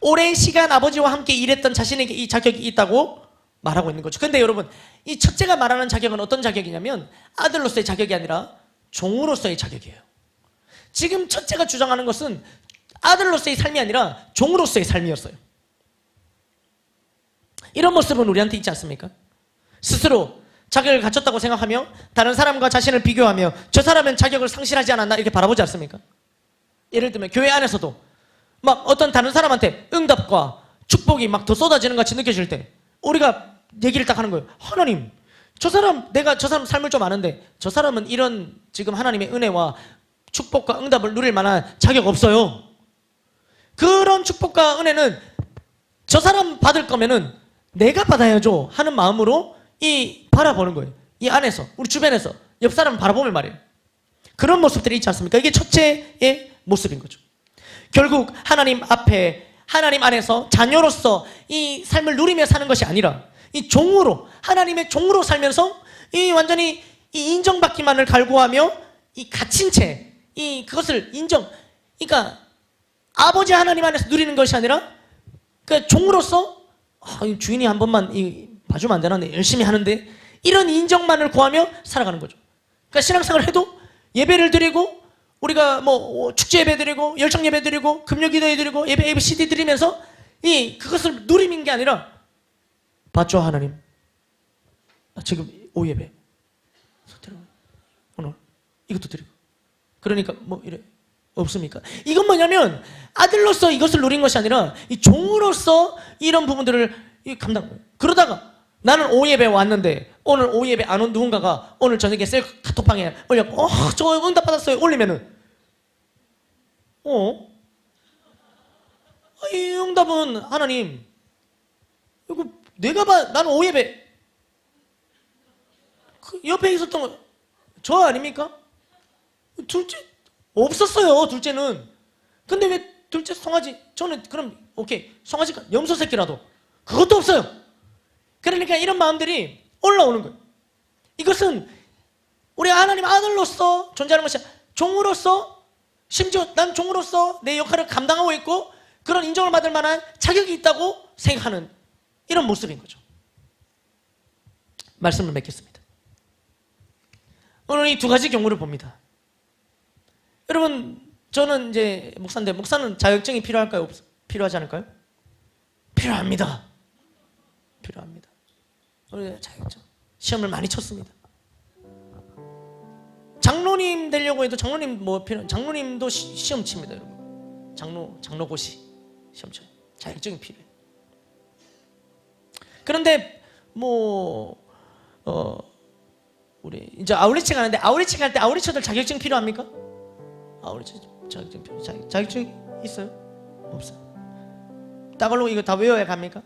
오랜 시간 아버지와 함께 일했던 자신에게 이 자격이 있다고 말하고 있는 거죠. 근데 여러분, 이 첫째가 말하는 자격은 어떤 자격이냐면 아들로서의 자격이 아니라 종으로서의 자격이에요. 지금 첫째가 주장하는 것은 아들로서의 삶이 아니라 종으로서의 삶이었어요. 이런 모습은 우리한테 있지 않습니까? 스스로 자격을 갖췄다고 생각하며 다른 사람과 자신을 비교하며 저 사람은 자격을 상실하지 않았나 이렇게 바라보지 않습니까? 예를 들면 교회 안에서도 막 어떤 다른 사람한테 응답과 축복이 막 더 쏟아지는 것 같이 느껴질 때 우리가 얘기를 딱 하는 거예요. 하나님, 내가 저 사람 삶을 좀 아는데 저 사람은 이런 지금 하나님의 은혜와 축복과 응답을 누릴 만한 자격 없어요. 그런 축복과 은혜는 저 사람 받을 거면은 내가 받아야죠 하는 마음으로 바라보는 거예요. 이 안에서, 우리 주변에서 옆 사람 바라보면 말이에요. 그런 모습들이 있지 않습니까? 이게 첫째의 모습인 거죠. 결국 하나님 앞에, 하나님 안에서 자녀로서 이 삶을 누리며 사는 것이 아니라 이 종으로, 하나님의 종으로 살면서 이 완전히 이 인정받기만을 갈구하며 이 갇힌 채, 그것을 그러니까 아버지 하나님 안에서 누리는 것이 아니라 그 종으로서 주인이 한 번만 봐주면 안 되나? 열심히 하는데 이런 인정만을 구하며 살아가는 거죠. 그러니까 신앙생활을 해도 예배를 드리고 우리가 축제 예배 드리고 열정 예배 드리고 금요 기도 드리고 예배 ABCD 드리면서 그것을 누리는 게 아니라 봤죠 하나님? 지금 오예배 오늘 이것도 드리고 그러니까 이래 없습니까? 이건 뭐냐면 아들로서 이것을 누린 것이 아니라 이 종으로서 이런 부분들을 그러다가 나는 오예배 왔는데 오늘 오예배 안 온 누군가가 오늘 저녁에 셀 카톡방에 올렸고 저 응답 받았어요 올리면은 이 응답은 하나님 이거 나는 오예배 그 옆에 있었던 거 저 아닙니까? 둘째 없었어요. 둘째는. 근데 왜 둘째 송아지? 저는 그럼 오케이 송아지 염소 새끼라도 그것도 없어요. 그러니까 이런 마음들이 올라오는 거예요. 이것은 우리 하나님 아들로서 존재하는 것이 아니라 종으로서, 심지어 난 종으로서 내 역할을 감당하고 있고 그런 인정을 받을 만한 자격이 있다고 생각하는 이런 모습인 거죠. 말씀을 맺겠습니다. 오늘 이 두 가지 경우를 봅니다. 여러분, 저는 이제 목사인데, 목사는 자격증이 필요할까요? 필요하지 않을까요? 필요합니다. 필요합니다. 우리 자격증 시험을 많이 쳤습니다. 장로님 되려고 해도 장로님 장로님도 시험 칩니다, 여러분. 장로고시 시험 쳐요. 자격증이 필요해요. 그런데 우리 이제 아우리치 가는데, 아우리치 갈 때 아우리치들 자격증 필요합니까? 아우리치 자격증 필요. 자격증 있어요? 없어요. 따갈로 이거 다 외워야 갑니까?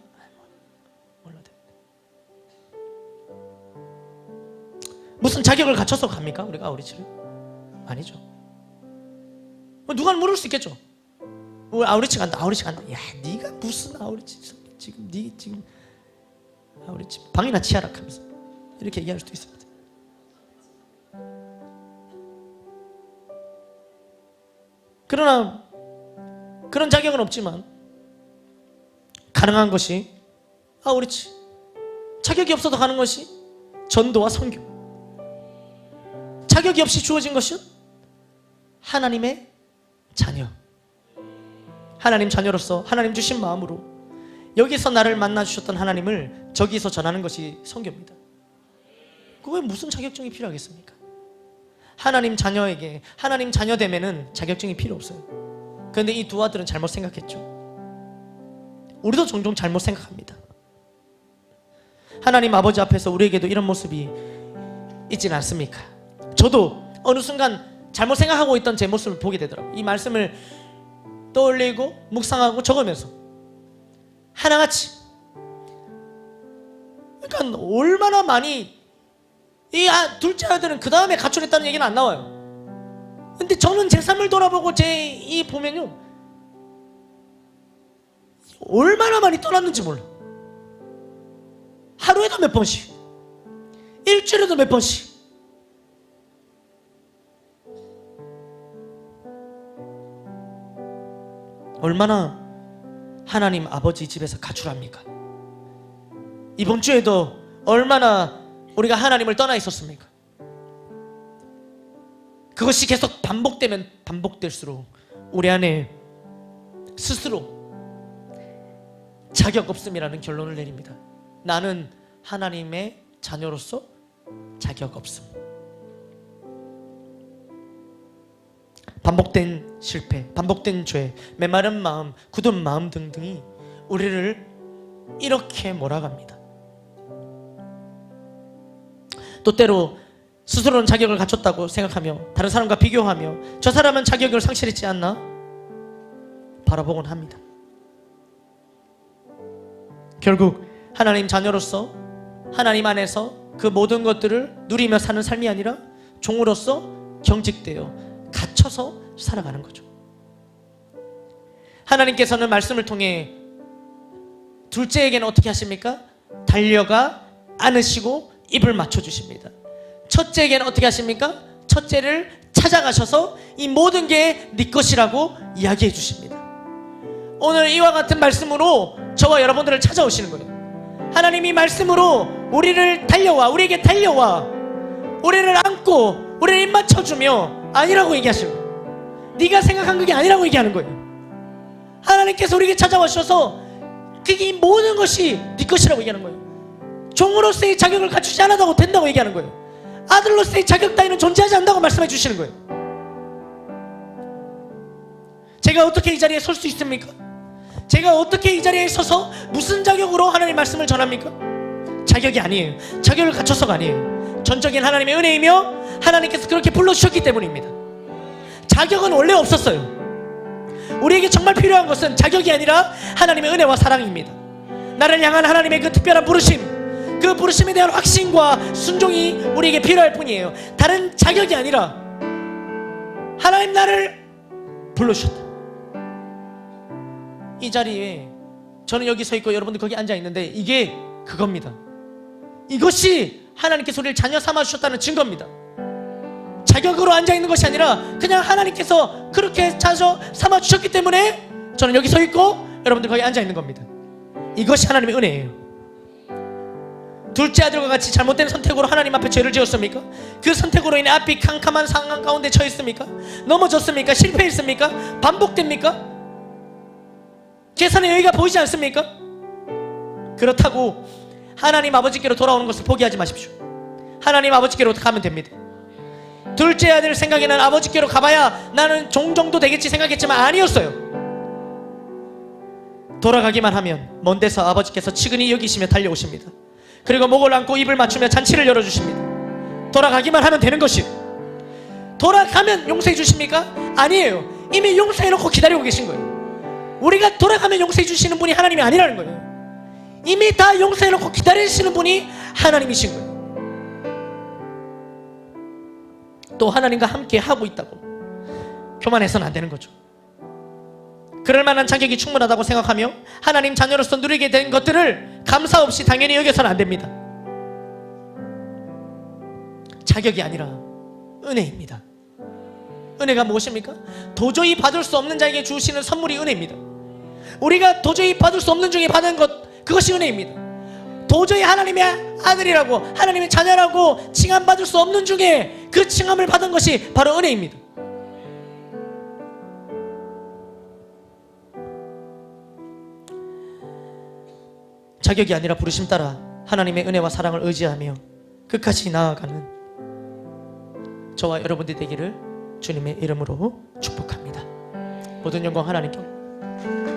몰라도 됩니다. 무슨 자격을 갖춰서 갑니까? 우리가 아우리치를? 아니죠. 누가 물을 수 있겠죠. 우리 아우리치 간다. 아우리치 간다. 야, 네가 무슨 아우리치 지금 아우리치 방이나 치아라 하면서 이렇게 얘기할 수도 있습니다. 그러나 그런 자격은 없지만 가능한 것이 아우리치, 자격이 없어도 가는 것이 전도와 선교, 자격이 없이 주어진 것은 하나님의 자녀, 하나님 자녀로서 하나님 주신 마음으로 여기서 나를 만나주셨던 하나님을 저기서 전하는 것이 선교입니다. 그거에 무슨 자격증이 필요하겠습니까? 하나님 자녀에게, 하나님 자녀 되면은 자격증이 필요 없어요. 그런데 이 두 아들은 잘못 생각했죠. 우리도 종종 잘못 생각합니다. 하나님 아버지 앞에서 우리에게도 이런 모습이 있지는 않습니까? 저도 어느 순간 잘못 생각하고 있던 제 모습을 보게 되더라고요. 이 말씀을 떠올리고 묵상하고 적으면서 하나같이, 그러니까 얼마나 많이, 이 둘째 아들은 그 다음에 가출했다는 얘기는 안 나와요. 근데 저는 제 삶을 돌아보고 보면요, 얼마나 많이 떠났는지 몰라. 하루에도 몇 번씩, 일주일에도 몇 번씩. 얼마나 하나님 아버지 집에서 가출합니까? 이번 주에도 얼마나 우리가 하나님을 떠나 있었습니까? 그것이 계속 반복되면 반복될수록 우리 안에 스스로 자격 없음이라는 결론을 내립니다. 나는 하나님의 자녀로서 자격 없음. 반복된 실패, 반복된 죄, 메마른 마음, 굳은 마음 등등이 우리를 이렇게 몰아갑니다. 또 때로 스스로는 자격을 갖췄다고 생각하며 다른 사람과 비교하며 저 사람은 자격을 상실했지 않나 바라보곤 합니다. 결국 하나님 자녀로서 하나님 안에서 그 모든 것들을 누리며 사는 삶이 아니라 종으로서 경직되어 갇혀서 살아가는 거죠. 하나님께서는 말씀을 통해 둘째에게는 어떻게 하십니까? 달려가 안으시고 입을 맞춰주십니다. 첫째에게는 어떻게 하십니까? 첫째를 찾아가셔서 이 모든 게 네 것이라고 이야기해 주십니다. 오늘 이와 같은 말씀으로 저와 여러분들을 찾아오시는 거예요. 하나님이 말씀으로 우리에게 달려와 우리를 안고 우리를 입 맞춰주며 아니라고 얘기하시는 거예요. 네가 생각한 그게 아니라고 얘기하는 거예요. 하나님께서 우리에게 찾아오셔서 그게 모든 것이 네 것이라고 얘기하는 거예요. 종으로서의 자격을 갖추지 않아도 된다고 얘기하는 거예요. 아들로서의 자격 따위는 존재하지 않는다고 말씀해 주시는 거예요. 제가 어떻게 이 자리에 설 수 있습니까? 제가 어떻게 이 자리에 서서 무슨 자격으로 하나님의 말씀을 전합니까? 자격이 아니에요. 자격을 갖춰서가 아니에요. 전적인 하나님의 은혜이며 하나님께서 그렇게 불러주셨기 때문입니다. 자격은 원래 없었어요. 우리에게 정말 필요한 것은 자격이 아니라 하나님의 은혜와 사랑입니다. 나를 향한 하나님의 그 특별한 부르심, 그 부르심에 대한 확신과 순종이 우리에게 필요할 뿐이에요. 다른 자격이 아니라 하나님 나를 불러주셨다. 이 자리에 저는 여기 서 있고 여러분들 거기 앉아 있는데 이게 그겁니다. 이것이 하나님께서 우리를 자녀 삼아주셨다는 증거입니다. 자격으로 앉아있는 것이 아니라 그냥 하나님께서 그렇게 자녀 삼아주셨기 때문에 저는 여기 서 있고 여러분들 거기 앉아있는 겁니다. 이것이 하나님의 은혜예요. 둘째 아들과 같이 잘못된 선택으로 하나님 앞에 죄를 지었습니까? 그 선택으로 인해 앞이 캄캄한 상황 가운데 처했습니까? 넘어졌습니까? 실패했습니까? 반복됩니까? 계산의 여유가 보이지 않습니까? 그렇다고 하나님 아버지께로 돌아오는 것을 포기하지 마십시오. 하나님 아버지께로 가면 됩니다. 둘째 아들 생각에는 아버지께로 가봐야 나는 종 정도 되겠지 생각했지만 아니었어요. 돌아가기만 하면 먼 데서 아버지께서 치근히 여기시며 달려오십니다. 그리고 목을 안고 입을 맞추며 잔치를 열어주십니다. 돌아가기만 하면 되는 것이. 돌아가면 용서해 주십니까? 아니에요. 이미 용서해놓고 기다리고 계신 거예요. 우리가 돌아가면 용서해 주시는 분이 하나님이 아니라는 거예요. 이미 다 용서해놓고 기다리시는 분이 하나님이신 거예요. 또 하나님과 함께 하고 있다고 교만해서는 안 되는 거죠. 그럴 만한 자격이 충분하다고 생각하며 하나님 자녀로서 누리게 된 것들을 감사 없이 당연히 여겨서는 안 됩니다. 자격이 아니라 은혜입니다. 은혜가 무엇입니까? 도저히 받을 수 없는 자에게 주시는 선물이 은혜입니다. 우리가 도저히 받을 수 없는 중에 받은 것, 그것이 은혜입니다. 도저히 하나님의 아들이라고, 하나님의 자녀라고 칭함받을 수 없는 중에 그 칭함을 받은 것이 바로 은혜입니다. 자격이 아니라 부르심 따라 하나님의 은혜와 사랑을 의지하며 끝까지 나아가는 저와 여러분들이 되기를 주님의 이름으로 축복합니다. 모든 영광 하나님께.